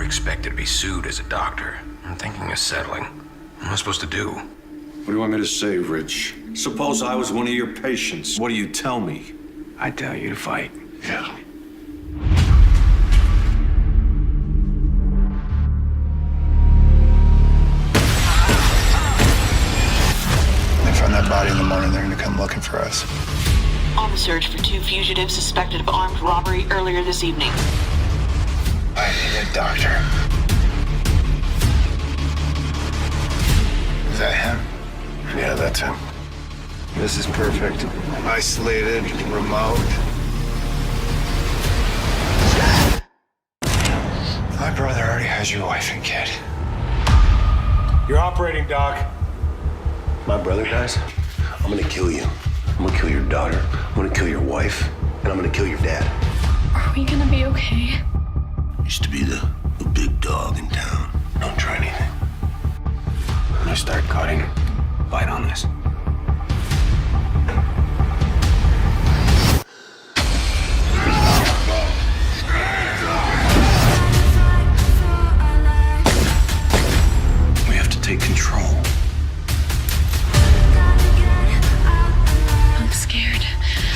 expected to be sued as a doctor. I'm thinking of settling. What am I supposed to do? What do you want me to say, Rich? Suppose I was one of your patients. What do you tell me? I tell you to fight. Yeah. They find that body in the morning, they're gonna come looking for us. On the search for 2 fugitives suspected of armed robbery earlier this evening. I need a doctor. Is that him? Yeah, that's him. This is perfect. Isolated, remote. My brother already has your wife and kid. You're operating, Doc. My brother dies, I'm gonna kill you. I'm gonna kill your daughter, I'm gonna kill your wife, and I'm gonna kill your dad. Are we gonna be okay? Used to be the big dog in town. Don't try anything. When I start cutting, bite on this. We have to take control. I'm scared.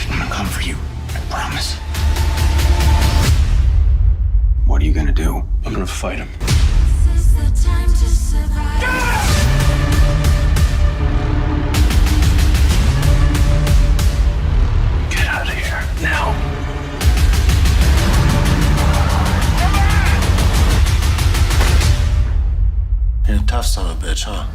I'm gonna come for you. I promise. What are you gonna do? I'm gonna fight him. Get out of here now. You're a tough son of a bitch, huh?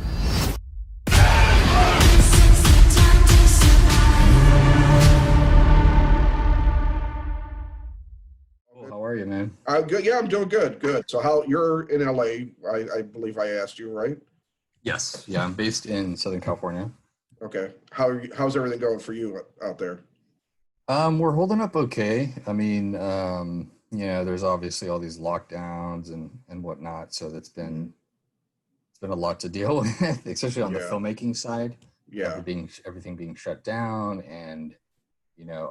How are you, man? I'm good. Yeah, I'm doing good. Good. So how you're in LA, I believe I asked you, right? Yes. Yeah, I'm based in Southern California. Okay. How's everything going for you out there? We're holding up okay. I mean, there's obviously all these lockdowns and whatnot, so it's been a lot to deal with, especially on the filmmaking side. Yeah. Everything being shut down and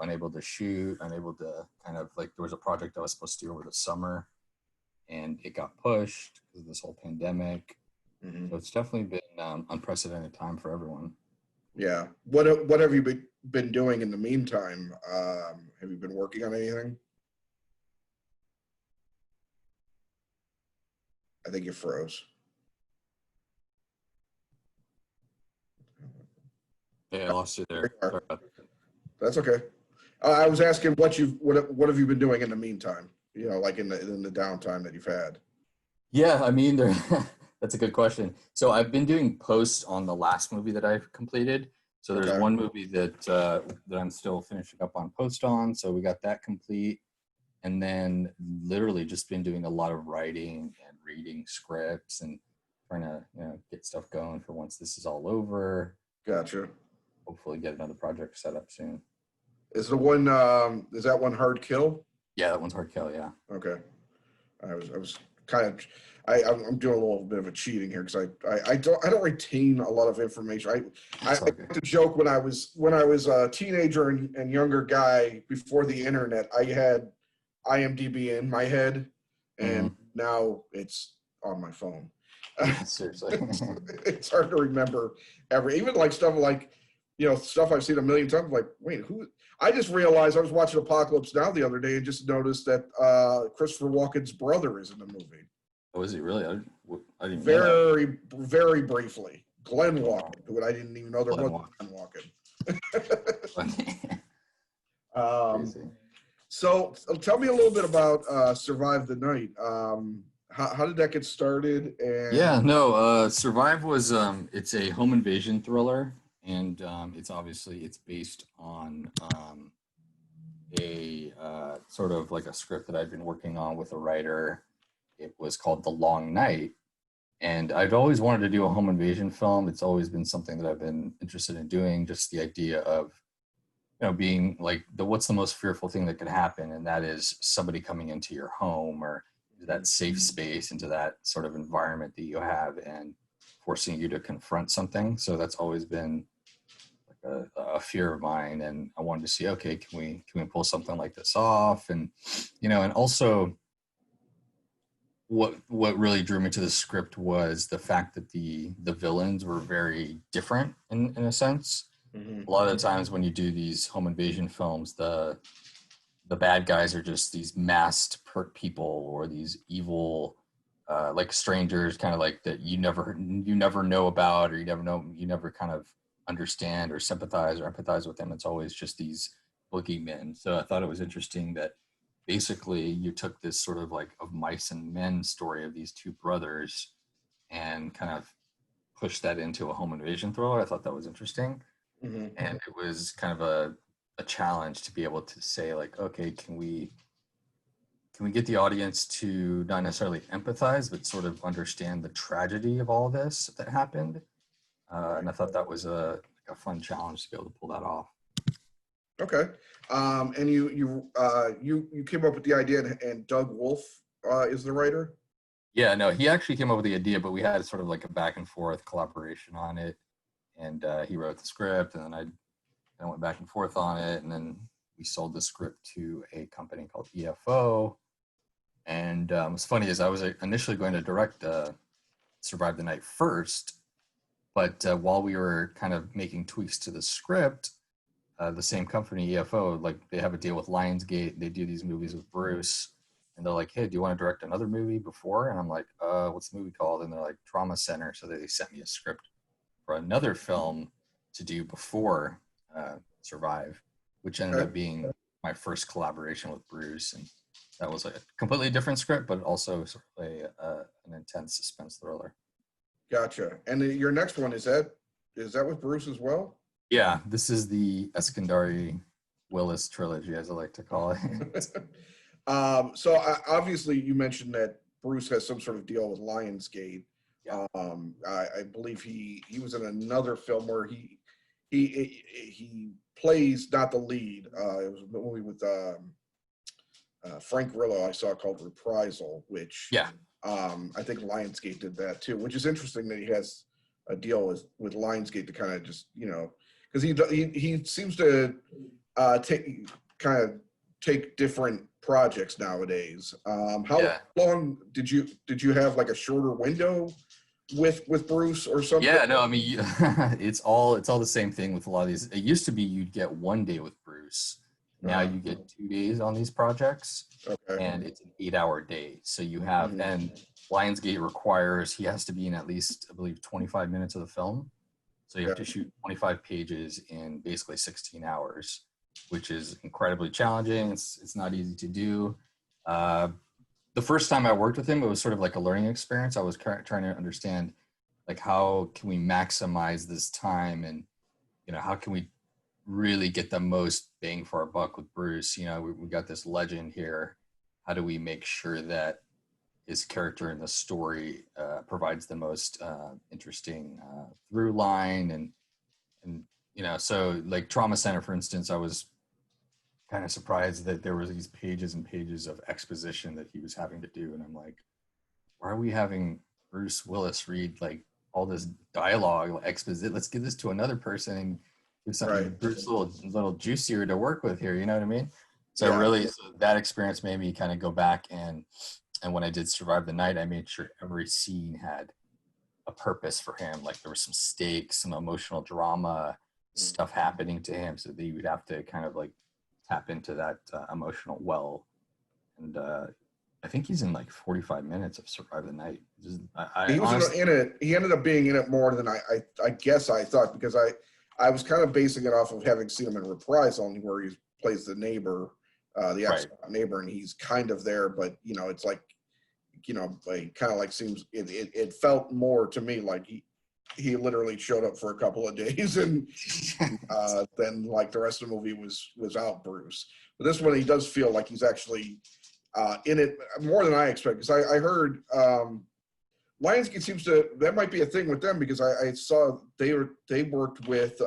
unable to shoot, unable to kind of like, there was a project I was supposed to do over the summer and it got pushed because of this whole pandemic. Mm-hmm. So it's definitely been unprecedented time for everyone. Yeah. What have you been doing in the meantime? Have you been working on anything? I think you froze. Yeah, I lost you there. Sorry about that. That's okay. I was asking what have you been doing in the meantime? Like in the downtime that you've had. Yeah, I mean, that's a good question. So I've been doing posts on the last movie that I've completed. So there's one movie that I'm still finishing up on post on. So we got that complete, and then literally just been doing a lot of writing and reading scripts and trying to get stuff going for once this is all over. Gotcha. Hopefully get another project set up soon. Is that one Hard Kill? Yeah, that one's Hard Kill. Yeah. Okay. I was kind of, I'm doing a little bit of a cheating here because I don't retain a lot of information. I like to joke when I was a teenager and younger guy before the internet, I had IMDb in my head, and now it's on my phone. Seriously. It's hard to remember even like stuff like, stuff I've seen a million times. Like, wait, who? I just realized I was watching Apocalypse Now the other day and just noticed that Christopher Walken's brother is in the movie. Oh, is he really? I didn't Very, know that. very briefly. Glenn Walken, who I didn't even know there was Glenn Walken. So tell me a little bit about Survive the Night. How did that get started? And Survive was it's a home invasion thriller, and it's based on a sort of like a script that I've been working on with a writer. It was called The Long Night, and I'd always wanted to do a home invasion film. It's always been something that I've been interested in doing, just the idea of being like what's the most fearful thing that could happen, and that is somebody coming into your home or that safe space, into that sort of environment that you have and forcing you to confront something. So that's always been like a fear of mine, and I wanted to see, okay, can we pull something like this off? And and also what really drew me to the script was the fact that the villains were very different in a sense. A lot of the times when you do these home invasion films, the bad guys are just these masked people or these evil like strangers, kind of like that you never know about, or you never kind of understand or sympathize or empathize with them. It's always just these boogeymen. So I thought it was interesting that basically you took this sort of like of mice and men story of these two brothers and kind of pushed that into a home invasion thriller. I thought that was interesting. And it was kind of a challenge to be able to say like, okay, can we get the audience to not necessarily empathize, but sort of understand the tragedy of all this that happened? And I thought that was a fun challenge to be able to pull that off. Okay. And you came up with the idea, and Doug Wolf is the writer? Yeah, no, he actually came up with the idea, but we had sort of like a back and forth collaboration on it. And he wrote the script, and then I went back and forth on it, and then we sold the script to a company called EFO. And what's funny is I was initially going to direct Survive the Night first, but while we were kind of making tweaks to the script, the same company, EFO, like they have a deal with Lionsgate. They do these movies with Bruce, and they're like, hey, do you want to direct another movie before? And I'm like, what's the movie called? And they're like, Trauma Center. So they sent me a script for another film to do before Survive, which ended up being my first collaboration with Bruce. And that was a completely different script, but also sort of an intense suspense thriller. Gotcha. And your next one, is that with Bruce as well? Yeah, this is the Eskandari Willis trilogy, as I like to call it. So obviously you mentioned that Bruce has some sort of deal with Lionsgate. Yeah. I believe he was in another film where he plays not the lead. It was a movie with Frank Grillo I saw called Reprisal, which I think Lionsgate did that too, which is interesting that he has a deal with Lionsgate to kind of just, because he seems to take different projects nowadays. How long did you have like a shorter window with Bruce or something? Yeah, no, I mean it's all the same thing with a lot of these. It used to be you'd get 1 day with Bruce. Now you get 2 days on these projects, and it's an 8-hour day. So you have, and Lionsgate requires he has to be in at least, I believe, 25 minutes of the film. So you have to shoot 25 pages in basically 16 hours, which is incredibly challenging. It's not easy to do. The first time I worked with him, it was sort of like a learning experience. I was trying to understand, like, how can we maximize this time, and how can we really get the most bang for our buck with Bruce. We got this legend here. How do we make sure that his character in the story provides the most interesting through line, and so like Trauma Center, for instance, I was kind of surprised that there was these pages and pages of exposition that he was having to do, and I'm like, why are we having Bruce Willis read like all this dialogue, exposition? Let's give this to another person and do something Bruce a little juicier to work with here. You know what I mean? So really, that experience made me kind of go back, and when I did Survive the Night, I made sure every scene had a purpose for him. Like there were some stakes, some emotional drama, stuff happening to him, so that you would have to kind of like tap into that emotional well. And I think he's in like 45 minutes of Survive the Night. He was honestly in it. He ended up being in it more than I guess I thought, because I was kind of basing it off of having seen him in Reprisal, where he plays the neighbor, the ex-cop neighbor, and he's kind of there, but it's like, like kind of like seems it felt more to me like he literally showed up for a couple of days, and then like the rest of the movie was out Bruce. But this one, he does feel like he's actually in it more than I expect, because I heard Lionsgate seems to, that might be a thing with them, because I saw they worked with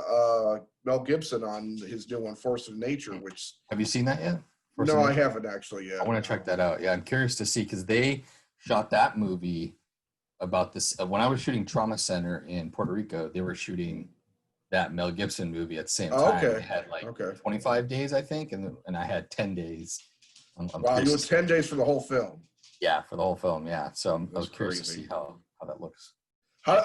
Mel Gibson on his new one, Force of Nature, which... Have you seen that yet? No, I haven't actually yet. I want to check that out. Yeah, I'm curious to see, because they shot that movie about this. When I was shooting Trauma Center in Puerto Rico, they were shooting that Mel Gibson movie at the same time. They had like 25 days, I think, and I had 10 days. Wow, you had 10 days for the whole film. Yeah, for the whole film. Yeah. So I was curious to crazy. see how that looks. How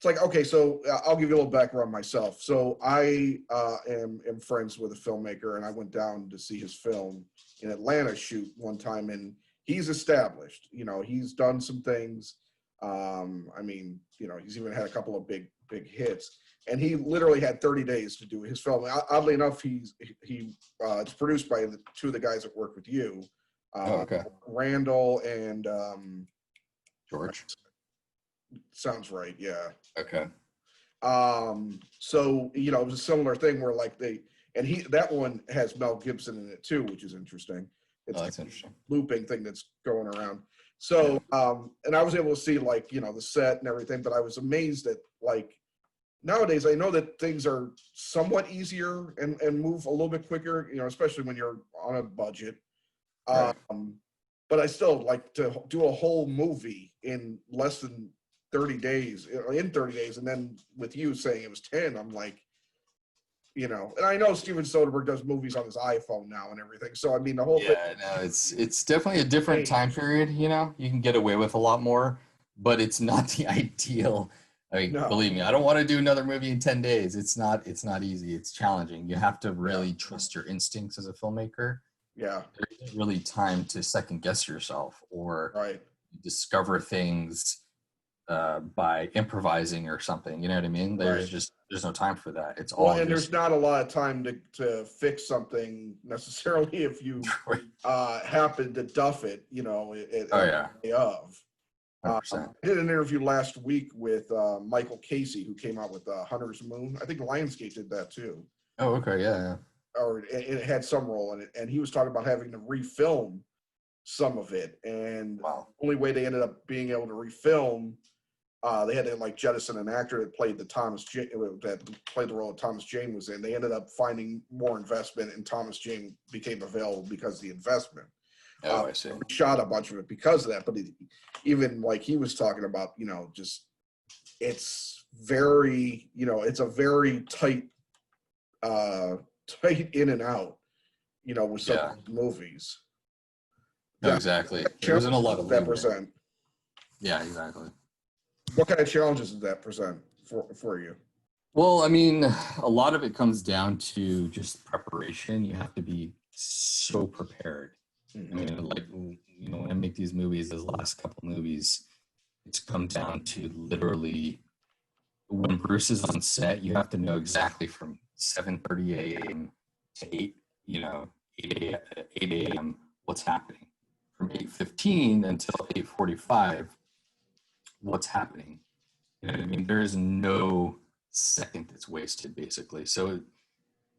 it's like, okay, so I'll give you a little background myself. So I am friends with a filmmaker, and I went down to see his film in Atlanta shoot one time, and he's established. He's done some things. I mean, he's even had a couple of big hits, and he literally had 30 days to do his film. Oddly enough, it's produced by the two of the guys that work with you, Okay. Randall and George. sounds right, yeah. Okay. So it was a similar thing where like that one has Mel Gibson in it too, which is interesting. It's That's interesting. looping thing that's going around. So and I was able to see like the set and everything, but I was amazed at like nowadays I know that things are somewhat easier and move a little bit quicker, especially when you're on a budget. Right. But I still like to do a whole movie in less than 30 days, in 30 days, and then with you saying it was 10, I'm like, and I know Steven Soderbergh does movies on his iPhone now and everything. So I mean, the whole thing. No, it's definitely a different time period. You can get away with a lot more, but it's not the ideal. I mean, Believe me, I don't want to do another movie in 10 days. It's not easy. It's challenging. You have to really trust your instincts as a filmmaker. Yeah. There isn't really time to second guess yourself or discover things by improvising or something. You know what I mean? There's no time for that. It's all. And there's not a lot of time to fix something necessarily if you happen to duff it. Day of. I did an interview last week with Michael Casey, who came out with Hunter's Moon. I think Lionsgate did that too. Oh, okay, yeah. Or it had some role in it, and he was talking about having to refilm some of it, and the only way they ended up being able to refilm, they had to like jettison an actor that played the role that Thomas Jane was in. They ended up finding more investment, and Thomas Jane became available because of the investment. I see. Shot a bunch of it because of that, but even like he was talking about, just it's very, it's a very tight in and out, with some movies. No, exactly. There isn't a lot of that present. Yeah, exactly. What kind of challenges does that present for you? Well, I mean, a lot of it comes down to just preparation. You have to be so prepared. I mean, like, when I make these movies, those last couple movies, it's come down to literally when Bruce is on set, you have to know exactly from 7:30 a.m. to 8 a.m. what's happening. From 8:15 until 8:45, what's happening. You know what I mean? There is no second that's wasted, basically. So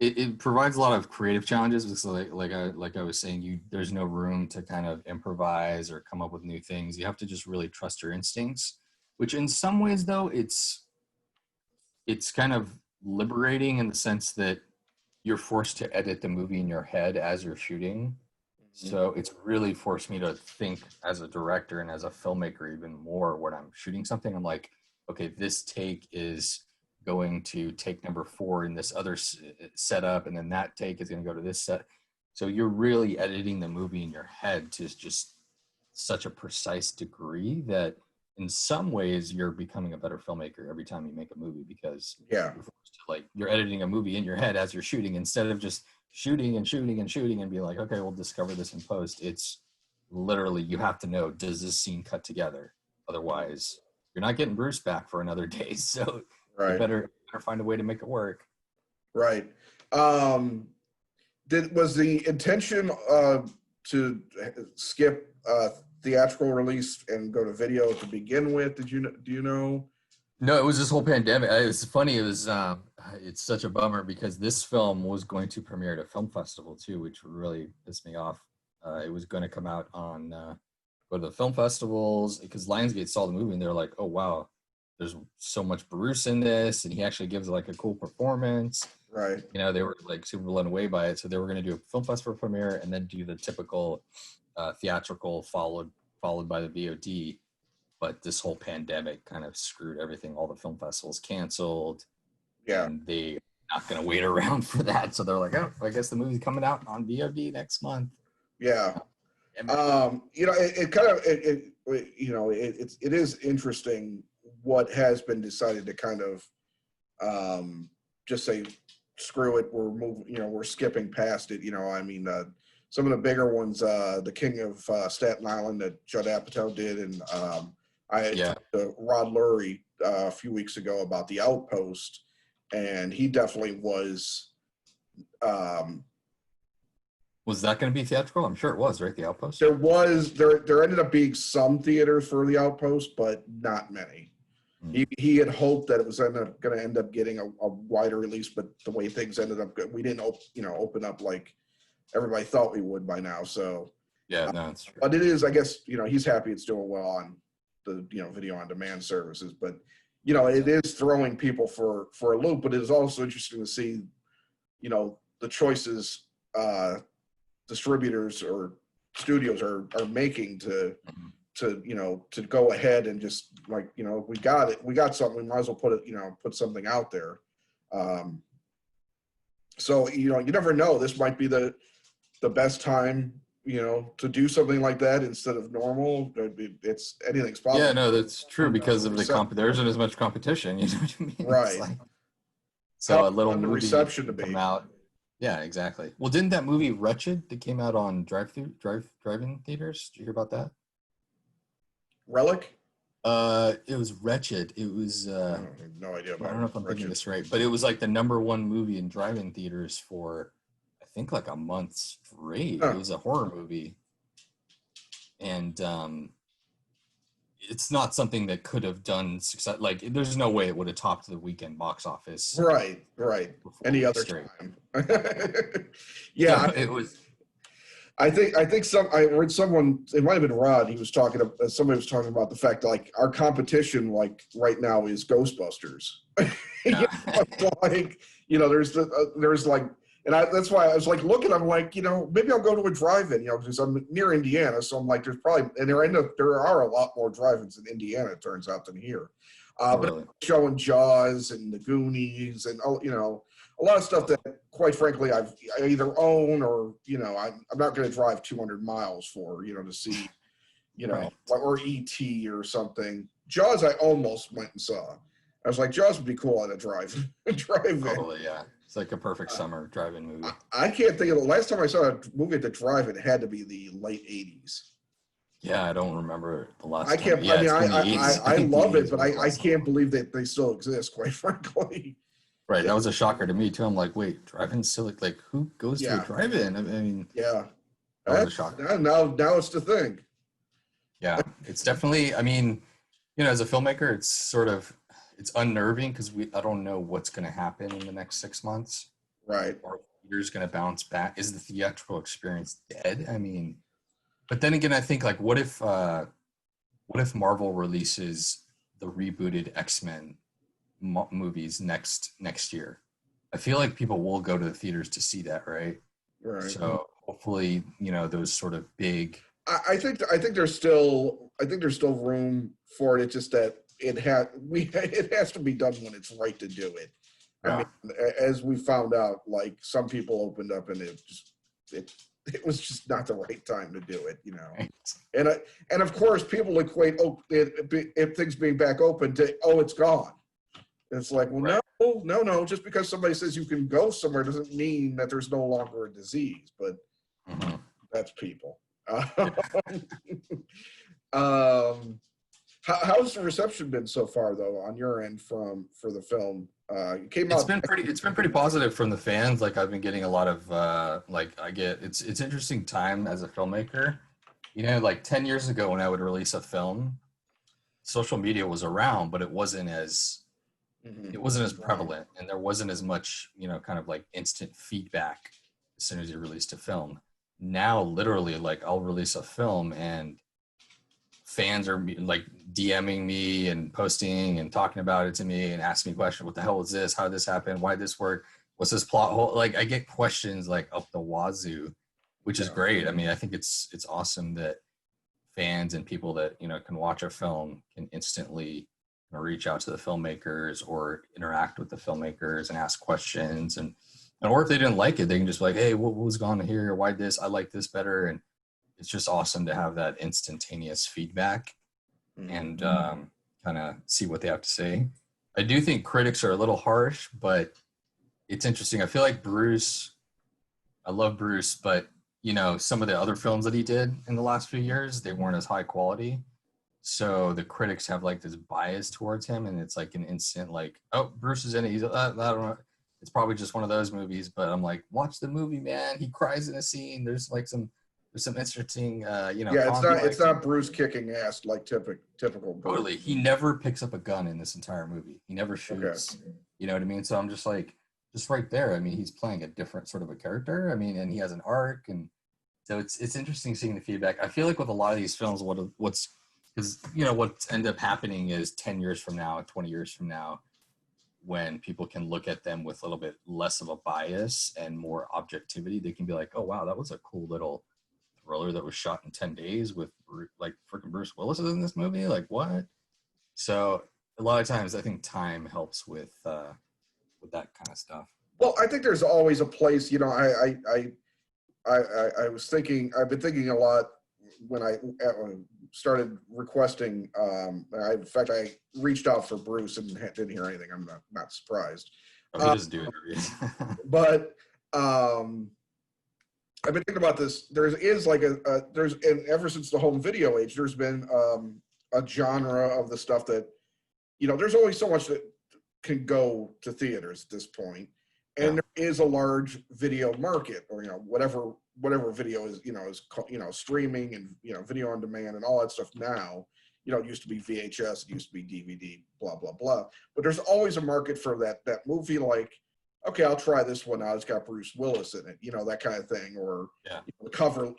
it provides a lot of creative challenges because, like I was saying, there's no room to kind of improvise or come up with new things. You have to just really trust your instincts. Which, in some ways, though, it's kind of liberating in the sense that you're forced to edit the movie in your head as you're shooting. So it's really forced me to think as a director and as a filmmaker even more when I'm shooting something. I'm like, okay, this take is going to take number 4 in this other setup, and then that take is going to go to this set. So you're really editing the movie in your head to just such a precise degree that in some ways you're becoming a better filmmaker every time you make a movie because you're editing a movie in your head as you're shooting instead of just shooting and be like, okay, we'll discover this in post. It's literally, you have to know, does this scene cut together? Otherwise you're not getting Bruce back for another day. So you better find a way to make it work. Right. Was the intention to skip theatrical release and go to video to begin with? Do you know? No, it was this whole pandemic. It was funny. It was it's such a bummer because this film was going to premiere at a film festival too, which really pissed me off. It was going to come out on go to the film festivals because Lionsgate saw the movie and they're like, oh wow, there's so much Bruce in this, and he actually gives like a cool performance. Right. They were like super blown away by it, so they were going to do a film festival premiere and then do the typical theatrical followed by the VOD. But this whole pandemic kind of screwed everything. All the film festivals canceled. Yeah. And they're not going to wait around for that. So they're like, oh, I guess the movie's coming out on VOD next month. Yeah. You know, it kind of you know, it is interesting what has been decided to kind of just say screw it, we're moving, you know, we're skipping past it. You know, I mean, some of the bigger ones, the King of Staten Island that Judd Apatow did, and I talked to Rod Lurie a few weeks ago about the Outpost, and he definitely was. Was that going to be theatrical? I'm sure it was, right? The Outpost. There ended up being some theaters for the Outpost, but not many. He had hoped that it was going to end up getting a wider release, but the way things ended up, we didn't open up like everybody thought we would by now. So yeah, no, it's true. but it is, I guess, you know, he's happy it's doing well on the, you know, video on demand services. But you know, it is throwing people for a loop. But it is also interesting to see, you know, the choices distributors or studios are making to you know, to go ahead and just like, you know, we got something, we might as well put something out there. So, you know, you never know, this might be the best time, you know, to do something like that instead of normal. It's anything's possible. Yeah, no, that's true, because of there isn't as much competition, you know what I mean? Right. Like, so a little the movie reception to be come out. Yeah, exactly. Well, didn't that movie Wretched that came out on drive-in theaters? Did you hear about that? Relic? It was Wretched. It was I have no idea about I don't know if I'm thinking this right, but it was like the #1 movie in drive-in theaters for I think like a month straight. It was a horror movie. And it's not something that could have done success. Like, there's no way it would have topped the weekend box office. Right. Any other time. Yeah. No, it was. I think I read someone, it might have been Rod, somebody was talking about the fact that, like, our competition, like, right now is Ghostbusters. Yeah. Like, you know, there's like, and that's why I was like looking, I'm like, you know, maybe I'll go to a drive-in, you know, because I'm near Indiana, so I'm like, there's probably, and there are a lot more drive-ins in Indiana, it turns out, than here. Really? But showing Jaws and the Goonies and, you know, a lot of stuff that, quite frankly, I either own or, you know, I'm not going to drive 200 miles for, you know, to see, you know, Right. or E.T. or something. Jaws, I almost went and saw. I was like, Jaws would be cool on a drive-in. Totally, yeah. It's like a perfect summer drive-in movie. I can't think of the last time I saw a movie at the drive-in. It had to be the late 80s. Yeah, I don't remember the last I can't. time. Yeah, I love it, but I can't believe that they still exist, quite frankly. Right, that was a shocker to me too. I'm like, wait, drive-in still like who goes to a drive-in? I mean, yeah, that was a shocker. Now it's the thing. Yeah, it's definitely. I mean, you know, as a filmmaker, it's unnerving because I don't know what's going to happen in the next 6 months. Right. Or theater's going to bounce back. Is the theatrical experience dead? I mean, but then again, I think like, what if Marvel releases the rebooted X-Men movies next year? I feel like people will go to the theaters to see that, right? Right. So hopefully, you know, those sort of big. I think there's still room for it. It's just that it has to be done when it's right to do it. Yeah. I mean, as we found out, like, some people opened up and it was just not the right time to do it, you know. Right. And of course, people equate if things being back open to it's gone. It's like, well, right. No. Just because somebody says you can go somewhere doesn't mean that there's no longer a disease. But that's people. How's the reception been so far, though, on your end for the film? It came out. It's been pretty positive from the fans. Like, I've been getting a lot of it's interesting time as a filmmaker. You know, like 10 years ago when I would release a film, social media was around, but it wasn't as prevalent, and there wasn't as much, you know, kind of like instant feedback as soon as you released a film. Now, literally, like, I'll release a film and fans are like DMing me and posting and talking about it to me and asking me questions. What the hell was this? How did this happen? Why did this work? What's this plot hole? Like, I get questions like up the wazoo, which is great. I mean, I think it's awesome that fans and people that, you know, can watch a film can instantly reach out to the filmmakers or interact with the filmmakers and ask questions, and or if they didn't like it, they can just be like, hey, what was going on here? Why this? I like this better. And it's just awesome to have that instantaneous feedback and kind of see what they have to say. I do think critics are a little harsh, but it's interesting. I feel like I love Bruce, but you know, some of the other films that he did in the last few years, they weren't as high quality. So the critics have like this bias towards him, and it's like an instant like, oh, Bruce is in it. He's I don't know. It's probably just one of those movies, but I'm like, watch the movie, man. He cries in a scene. There's some interesting, you know. Yeah, it's not Bruce kicking ass like typical Bruce. Totally. He never picks up a gun in this entire movie. He never shoots. Okay. You know what I mean? So I'm just like, just right there. I mean, he's playing a different sort of a character. I mean, and he has an arc, and so it's interesting seeing the feedback. I feel like with a lot of these films, what's because you know what's end up happening is 10 years from now, 20 years from now, when people can look at them with a little bit less of a bias and more objectivity, they can be like, oh wow, that was a cool little thriller that was shot in 10 days with like freaking Bruce Willis is in this movie. Like what? So a lot of times I think time helps with that kind of stuff. Well, I think there's always a place, you know, I was thinking, I've been thinking a lot when I started requesting, in fact, I reached out for Bruce and didn't hear anything. I'm not surprised. Oh, he doesn't do interviews. But I've been thinking about this. There is like and ever since the home video age, there's been a genre of the stuff that, you know, there's only so much that can go to theaters at this point. And there is a large video market, or, you know, whatever video is, you know, streaming and, you know, video on demand and all that stuff now. You know, it used to be VHS, it used to be DVD, blah, blah, blah. But there's always a market for that movie, like, okay, I'll try this one out. It's got Bruce Willis in it, you know, that kind of thing. Or you know,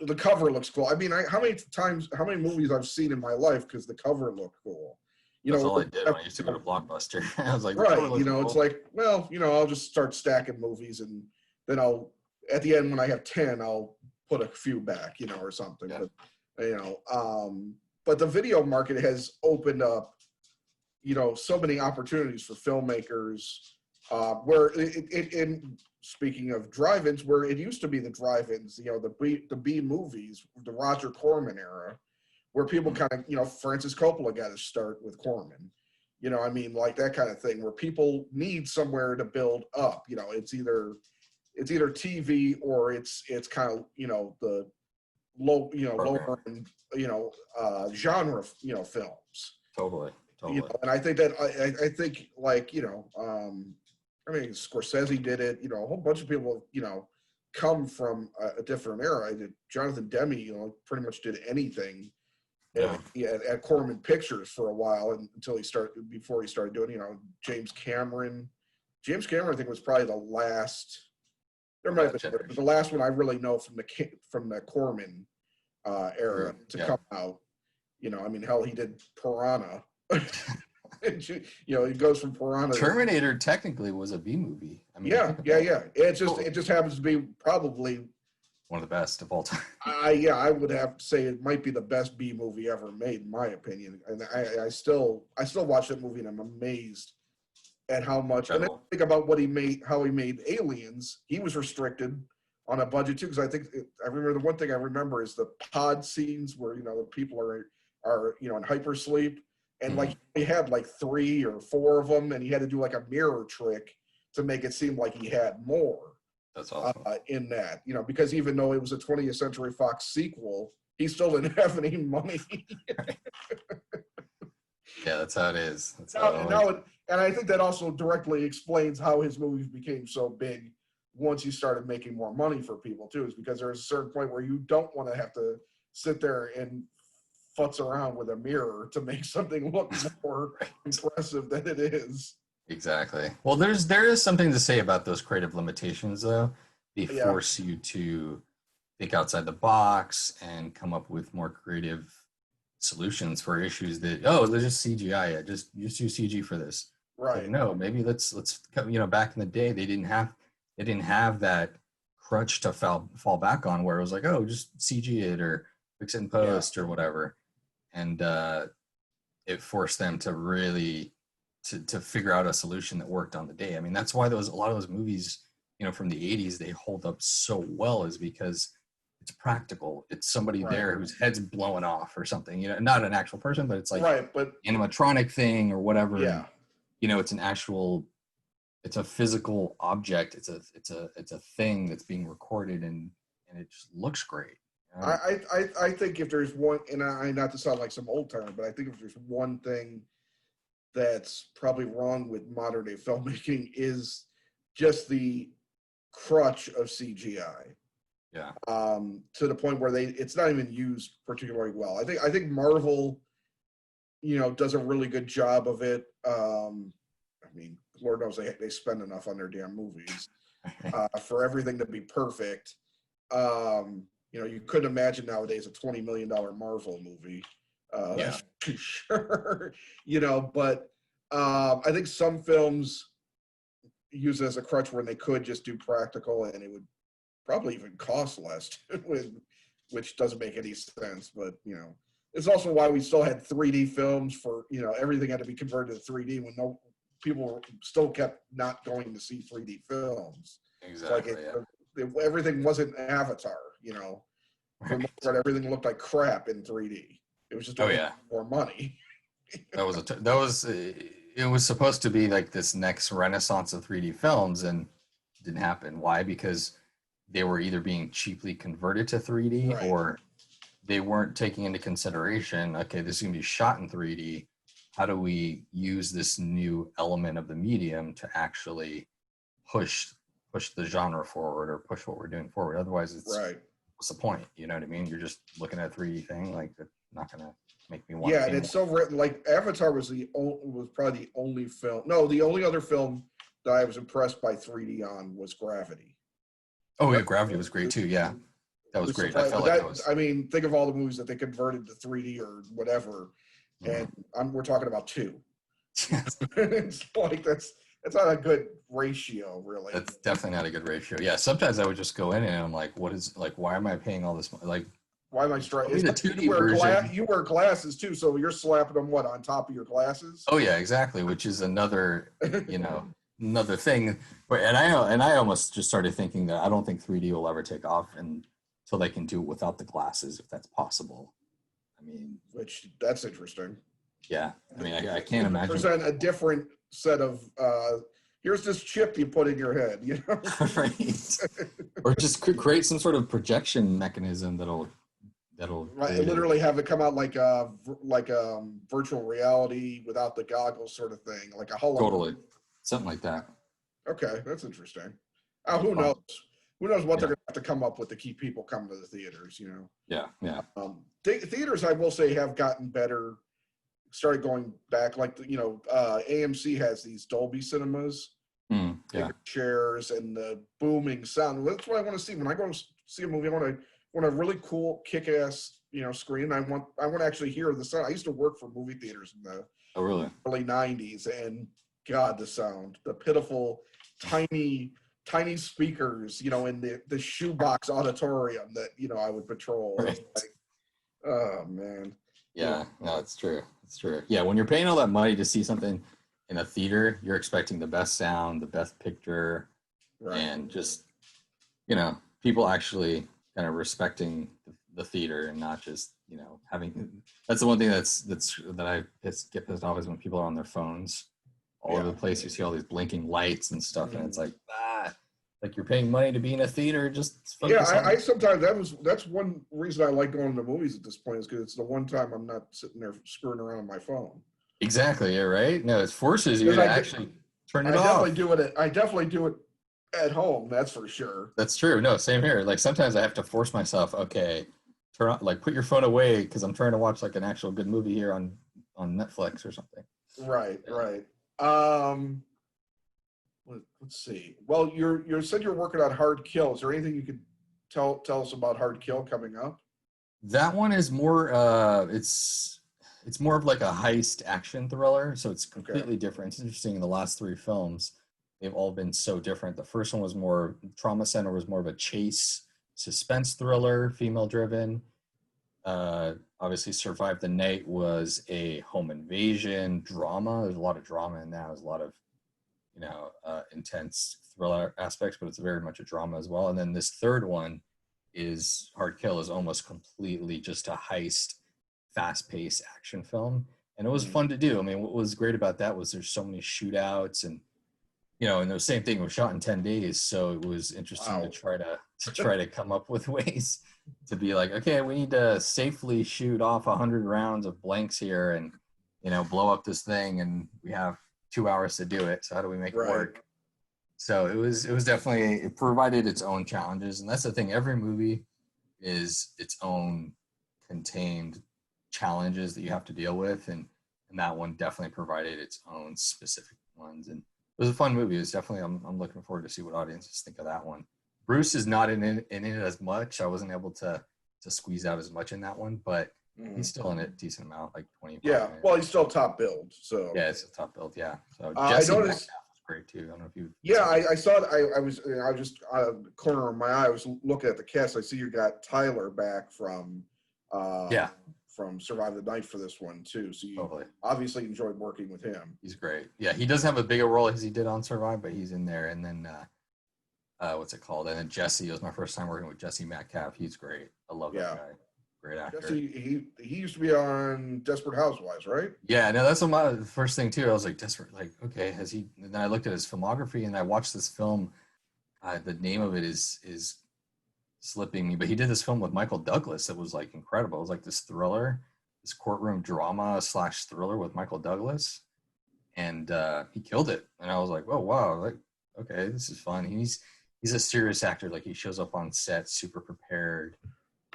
the cover looks cool. I mean, how many movies I've seen in my life because the cover looked cool. You That's know, all I did when I used to go to Blockbuster. I was like, right, you know, it's like, well, you know, I'll just start stacking movies, and then at the end when I have 10, I'll put a few back, you know, or something. Yeah. But, you know, but the video market has opened up, you know, so many opportunities for filmmakers. Where in speaking of drive-ins, where it used to be the drive-ins, you know, the B movies, the Roger Corman era, where people kind of, you know, Francis Coppola got to start with Corman, you know, I mean, like that kind of thing, where people need somewhere to build up, you know, it's either TV or it's kind of, you know, the lower, end, you know, genre, you know, films. Totally. You know, and I think that I think like, you know, I mean, Scorsese did it, you know, a whole bunch of people, you know, come from a different era. Jonathan Demme, you know, pretty much did anything at Corman Pictures for a while before he started doing, you know, James Cameron, I think was probably the last, there might have been the last one I really know from the Corman era to come out. You know, I mean, hell, he did Piranha. You know, it goes from Piranha. Terminator technically was a B movie. I mean, yeah. It just happens to be probably one of the best of all time. I would have to say it might be the best B movie ever made, in my opinion. And I still watch that movie and I'm amazed at how much. And then think about how he made Aliens. He was restricted on a budget too, because I remember the one thing I remember is the pod scenes where, you know, the people are you know, in hypersleep. And like he had like 3 or 4 of them, and he had to do like a mirror trick to make it seem like he had more. That's awesome. In that, you know, because even though it was a 20th Century Fox sequel, he still didn't have any money. Yeah, that's how it is. And I think that also directly explains how his movies became so big once you started making more money for people too, is because there's a certain point where you don't want to have to sit there and futz around with a mirror to make something look more impressive than it is. Exactly. Well, there is something to say about those creative limitations, though. They force you to think outside the box and come up with more creative solutions for issues that, let's just CGI it. Just use CG for this. Right. Like, no, maybe let's you know, back in the day they didn't have that crutch to fall back on, where it was like, oh, just CG it or fix it in post or whatever. And it forced them to really to figure out a solution that worked on the day. I mean, that's why a lot of those movies, you know, from the 80s, they hold up so well, is because it's practical. It's somebody Right. there whose head's blowing off or something. Not an actual person, but it's like Right, but animatronic thing or whatever. yeah. It's an actual, it's a physical object. It's a thing that's being recorded and it just looks great. I think if there's one, and I not to sound like some old timer, but I think if there's one thing that's probably wrong with modern day filmmaking is just the crutch of CGI. Yeah. To the point where it's not even used particularly well. I think Marvel, does a really good job of it. I mean, Lord knows they spend enough on their damn movies for everything to be perfect. You couldn't imagine nowadays a $20 million Marvel movie. That's for sure. But I think some films use it as a crutch when they could just do practical and it would probably even cost less, which doesn't make any sense. But, it's also why we still had 3D films for, everything had to be converted to 3D when people still kept not going to see 3D films. Exactly. Everything wasn't Avatar, For the most part, everything looked like crap in 3D. It was just more money. It was supposed to be like this next renaissance of 3D films, and it didn't happen. Why? Because they were either being cheaply converted to 3D, Right. or they weren't taking into consideration, okay, this is going to be shot in 3D. How do we use this new element of the medium to actually push the genre forward or push what we're doing forward? Otherwise, it's what's the point? You know what I mean? You're just looking at a 3D thing, like it's not going to make me want. Yeah, and it's so written. Like Avatar was probably the only film. No, the only other film that I was impressed by 3D on was Gravity. Oh yeah, Gravity was great too. Yeah, that was great. I felt like that was. I mean, think of all the movies that they converted to 3D or whatever, and we're talking about 2. It's like that's not a good ratio, really. That's definitely not a good ratio. Yeah, sometimes I would just go in and I'm like, why am I paying all this money? Like, why am I striking? the 2D version. You wear glasses too, so you're slapping them on top of your glasses? Oh yeah, exactly. Which is another, another thing. And I almost just started thinking that I don't think 3D will ever take off until they can do it without the glasses, if that's possible. I mean, that's interesting. Yeah, I mean, I can't imagine. Present a different set of. Here's this chip you put in your head, Right. Or just create some sort of projection mechanism that'll literally have it come out like virtual reality without the goggles sort of thing, like a hologram. Totally, something like that. Okay, that's interesting. Who knows? Who knows what they're going to have to come up with to keep people coming to the theaters? Yeah. Theaters, I will say, have gotten better. Started going back, like AMC has these Dolby cinemas, chairs, and the booming sound. That's what I want to see when I go see a movie. I want a really cool, kick-ass, screen. I want to actually hear the sound. I used to work for movie theaters in the early '90s, and God, the sound, the pitiful, tiny speakers, in the shoebox auditorium that I would patrol. Right. Like, oh man. Yeah, no, it's true. It's true. Yeah, when you're paying all that money to see something in a theater, you're expecting the best sound, the best picture, and just, people actually kind of respecting the theater and not just, having. That's the one thing that I get pissed off is when people are on their phones all over the place. You see all these blinking lights and stuff, and it's like, like you're paying money to be in a theater. Just I sometimes that's one reason I like going to movies at this point is because it's the one time I'm not sitting there screwing around on my phone. Exactly. Yeah. Right. No, it forces you to actually turn it off. I definitely do it at home. That's for sure. That's true. No, same here. Like sometimes I have to force myself. Okay, turn on. Like put your phone away because I'm trying to watch like an actual good movie here on Netflix or something. Right. Let's see. Well, you said you're working on Hard Kill. Is there anything you could tell us about Hard Kill coming up? That one is more. It's more of like a heist action thriller, so it's completely different. It's interesting. In the last 3 films, they've all been so different. The first one was more Trauma Center was more of a chase suspense thriller, female driven. Obviously, Survive the Night was a home invasion drama. There's a lot of drama in that. There's a lot of intense thriller aspects, but it's very much a drama as well. And then this third one is Hard Kill is almost completely just a heist, fast-paced action film, and it was fun to do. I mean, what was great about that was there's so many shootouts, and and the same thing was shot in 10 days, so it was interesting to try to come up with ways to be like, okay, we need to safely shoot off 100 rounds of blanks here, and blow up this thing, and we have 2 hours to do it. So how do we make it work? So it was definitely, it provided its own challenges, and that's the thing. Every movie is its own contained challenges that you have to deal with, and that one definitely provided its own specific ones. And it was a fun movie. It's definitely, I'm looking forward to see what audiences think of that one. Bruce is not in it as much. I wasn't able to squeeze out as much in that one, but he's still in it a decent amount, like 20. Yeah, well, he's still top billed. So yeah, it's a top build. Yeah. So Jesse Metcalfe was great too. I don't know if you. Yeah, I saw it. I was just corner of my eye. I was looking at the cast. I see you got Tyler back from from Survive the Night for this one too. So you obviously enjoyed working with him. He's great. Yeah, he doesn't have a bigger role as he did on Survive, but he's in there. And then what's it called? And then Jesse, it was my first time working with Jesse Metcalfe. He's great. I love that guy. Great actor. Jesse, he used to be on Desperate Housewives, right? Yeah, no, that's my first thing too. I was like, Desperate, like, okay, has he? And then I looked at his filmography and I watched this film. The name of it is slipping me, but he did this film with Michael Douglas that was like incredible. It was like this thriller, this courtroom drama / thriller with Michael Douglas, and he killed it. And I was like, oh wow, like, okay, this is fun. He's a serious actor. Like, he shows up on set super prepared.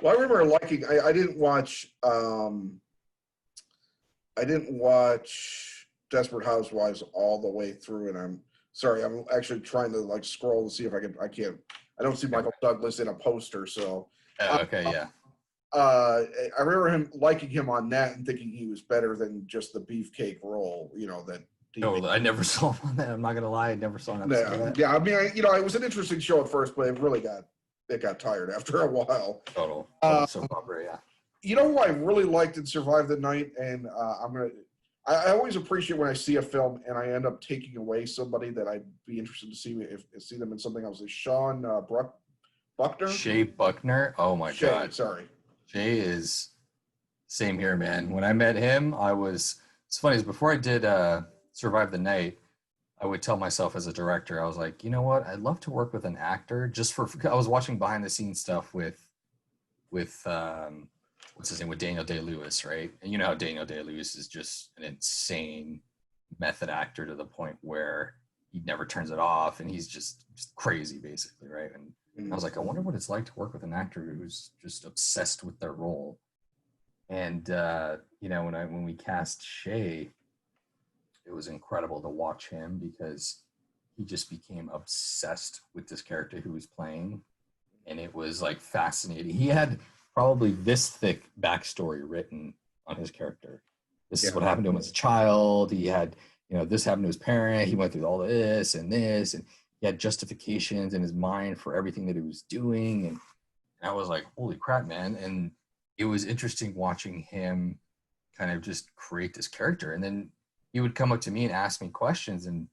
Well, I remember liking. I didn't watch. Desperate Housewives all the way through, and I'm sorry. I'm actually trying to like scroll to see if I can. I can't. I don't see Michael Douglas in a poster, so. Okay, yeah. I remember liking him on that and thinking he was better than just the beefcake role. That. No, I never saw him on that. I'm not gonna lie, I never saw him. Yeah. I mean, it was an interesting show at first, but it got tired after a while. Total soap opera, yeah. You know who I really liked in Survive the Night, and I always appreciate when I see a film and I end up taking away somebody that I'd be interested to see them in something else. Is Sean Buckner? Shay Buckner? Oh my God. Sorry. Shay is same here, man. When I met him, it's funny, is before I did Survive the Night, I would tell myself as a director, I was like, you know what? I'd love to work with an actor I was watching behind the scenes stuff with what's his name, with Daniel Day-Lewis, right? And you know how Daniel Day-Lewis is just an insane method actor to the point where he never turns it off, and he's just crazy, basically, right? And I was like, I wonder what it's like to work with an actor who's just obsessed with their role. And when we cast Shay, it was incredible to watch him because he just became obsessed with this character who was playing, and it was like fascinating. He had probably this thick backstory written on his character. This is what happened to him as a child. He had, this happened to his parent. He went through all this, and he had justifications in his mind for everything that he was doing. And I was like, holy crap, man. And it was interesting watching him kind of just create this character. And then he would come up to me and ask me questions, and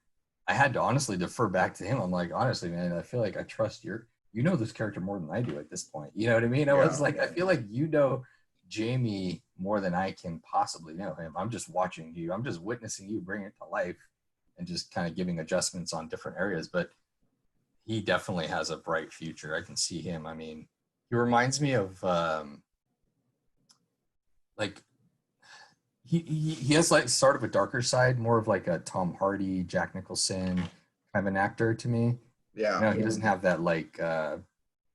I had to honestly defer back to him. I'm like, honestly, man, I feel like I trust you know this character more than I do at this point. You know what I mean? I was like, I feel like you know Jamie more than I can possibly know him. I'm just watching you. I'm just witnessing you bring it to life and just kind of giving adjustments on different areas. But he definitely has a bright future. I can see him. I mean, he reminds me of he has like sort of a darker side, more of like a Tom Hardy, Jack Nicholson kind of an actor to me. Yeah. He doesn't have that like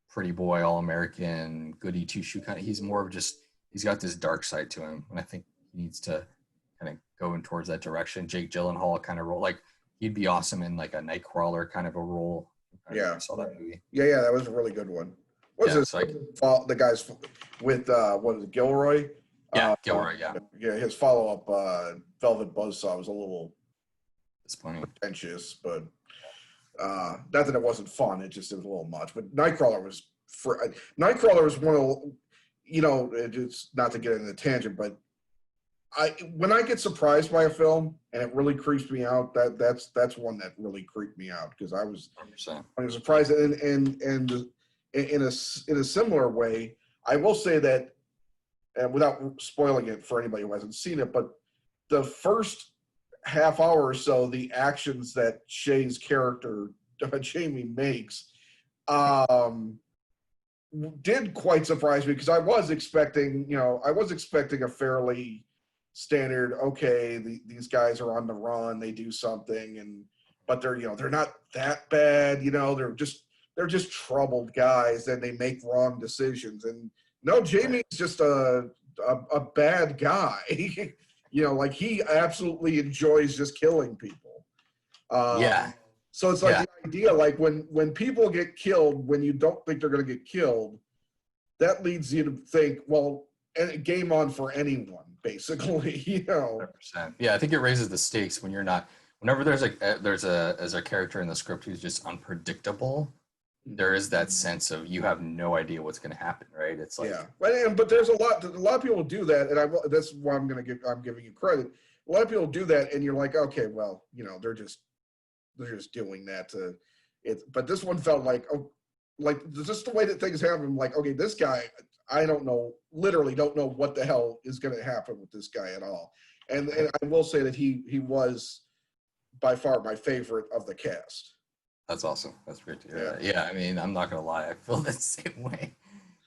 pretty boy, all-American, goody two-shoe kind of. He's more of he's got this dark side to him. And I think he needs to kind of go in towards that direction. Jake Gyllenhaal kind of role. Like, he'd be awesome in like a Nightcrawler kind of a role. I saw that movie. Yeah, that was a really good one. What was the guys with what is it, Gilroy? Gilroy, yeah. Yeah, his follow-up, Velvet Buzzsaw, was a little disappointing, pretentious, but not that it wasn't fun. It was a little much. But Nightcrawler was one of, it's not to get into the tangent, but when I get surprised by a film and it really creeps me out, that's one that really creeped me out because I was 100%. surprised, and in a similar way, I will say that, and without spoiling it for anybody who hasn't seen it, but the first half hour or so, the actions that Shay's character Jamie makes did quite surprise me, because I was expecting a fairly standard, okay, these guys are on the run, they do something, but they're not that bad, they're just troubled guys, and they make wrong decisions. And no, Jamie's just a bad guy. Like, he absolutely enjoys just killing people. So it's like the idea, like when people get killed, when you don't think they're going to get killed, that leads you to think, well, game on for anyone, basically. 100%. Yeah, I think it raises the stakes when you're not. Whenever there's a character in the script who's just unpredictable, there is that sense of you have no idea what's going to happen, right? It's like, but there's a lot of people do that, and that's why I'm giving you credit. A lot of people do that, and you're like, okay, well, they're just doing that to it. But this one felt like, just the way that things happen. I'm like, okay, this guy, I literally don't know what the hell is going to happen with this guy at all. And I will say that he was by far my favorite of the cast. That's awesome. That's great to hear. Yeah, I mean, I'm not gonna lie, I feel the same way.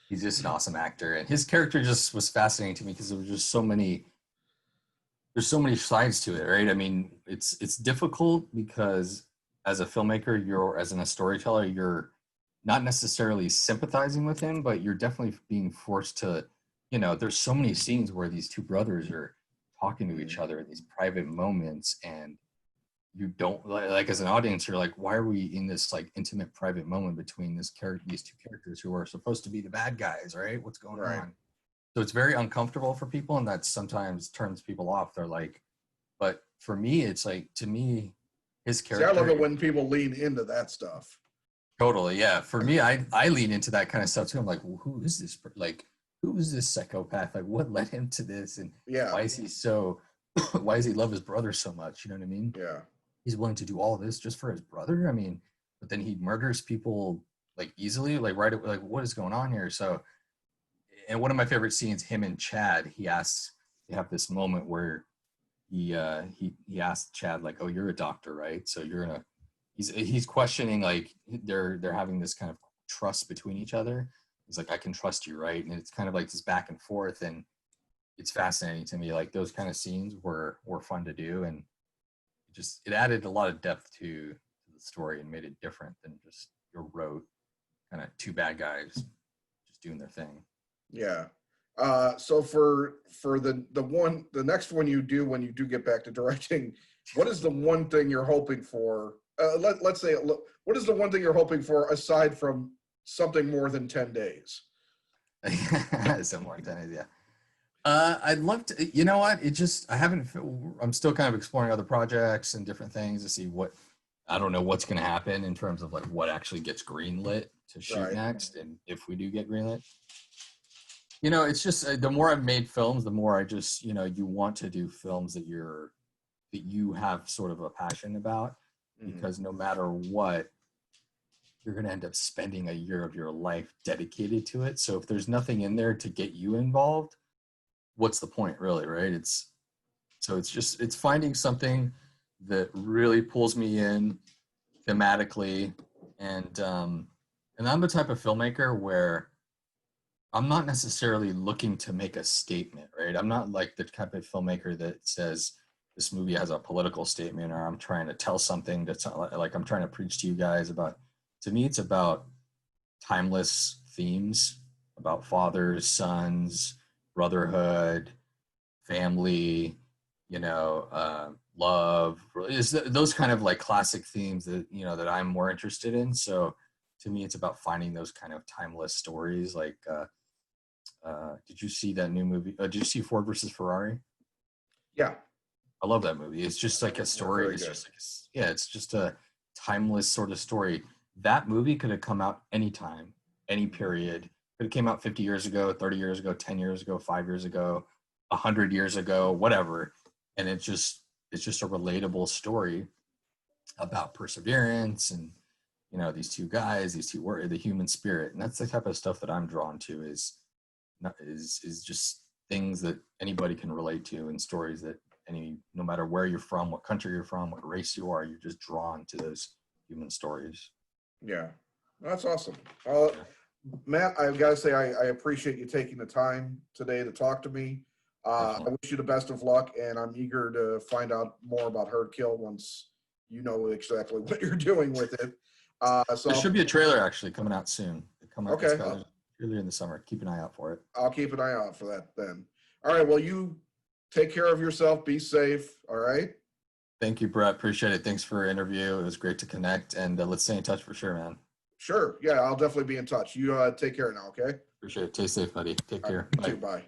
He's just an awesome actor, and his character just was fascinating to me because there was just there's so many sides to it, right? I mean, it's difficult because as a filmmaker, as a storyteller, you're not necessarily sympathizing with him, but you're definitely being forced to, there's so many scenes where these two brothers are talking to each other in these private moments, and you don't, like, as an audience, you're like, why are we in this like intimate private moment between these two characters who are supposed to be the bad guys, right? What's going on? So it's very uncomfortable for people, and that sometimes turns people off. They're like, but for me, it's like, to me, his character. See, I love it when people lean into that stuff. Totally, yeah. For me, I lean into that kind of stuff too. I'm like, well, who is this? Like, who is this psychopath? Like, what led him to this? And why is he why does he love his brother so much? You know what I mean? Yeah. He's willing to do all this just for his brother. I mean, but then he murders people like easily, like right away. Like, what is going on here? So, and one of my favorite scenes, him and Chad, they have this moment where he asked Chad, like, oh, you're a doctor, right? So he's questioning, like, they're having this kind of trust between each other. He's like, I can trust you, right? And it's kind of like this back and forth, and it's fascinating to me. Like, those kind of scenes were fun to do, and it added a lot of depth to the story and made it different than just your rote kind of two bad guys just doing their thing. Yeah. So for the next one you do when you do get back to directing, what is the one thing you're hoping for? Let's say, what is the one thing you're hoping for aside from something more than 10 days? Some more than 10 days, yeah. I'd love to, you know what? I'm still kind of exploring other projects and different things to see I don't know what's going to happen in terms of like what actually gets greenlit to shoot next. And if we do get greenlit, it's just, the more I've made films, the more I just, you want to do films that you have sort of a passion about, because no matter what, you're going to end up spending a year of your life dedicated to it. So if there's nothing in there to get you involved, what's the point, really, right? It's finding something that really pulls me in thematically, and I'm the type of filmmaker where I'm not necessarily looking to make a statement, right? I'm not like the type of filmmaker that says this movie has a political statement, or I'm trying to tell something that's like I'm trying to preach to you guys about. To me, it's about timeless themes, about fathers, sons, brotherhood, family, love. Is those kind of like classic themes that that I'm more interested in. So to me, it's about finding those kind of timeless stories. Like, did you see that new movie? Did you see Ford versus Ferrari? Yeah, I love that movie. It's just like a story. It's just it's just a timeless sort of story. That movie could have come out anytime, any period. Could have came out 50 years ago, 30 years ago, 10 years ago, 5 years ago, 100 years ago, whatever. And it's just a relatable story about perseverance and you know, these two guys, these two were the human spirit, and that's the type of stuff that I'm drawn to. Is just things that anybody can relate to, and stories that no matter where you're from, what country you're from, what race you are, you're just drawn to those human stories. Yeah, that's awesome. Matt, I've got to say I appreciate you taking the time today to talk to me. I wish you the best of luck, and I'm eager to find out more about Herd Kill once you know exactly what you're doing with it. So there should be a trailer actually coming out soon. Okay. Earlier in the summer. Keep an eye out for it. I'll keep an eye out for that then. All right. Well, you take care of yourself. Be safe. All right. Thank you, Brett. Appreciate it. Thanks for your interview. It was great to connect, and let's stay in touch for sure, man. Sure. Yeah, I'll definitely be in touch. You take care now. Okay. Appreciate it. Stay safe, buddy. Take care. You too. Bye.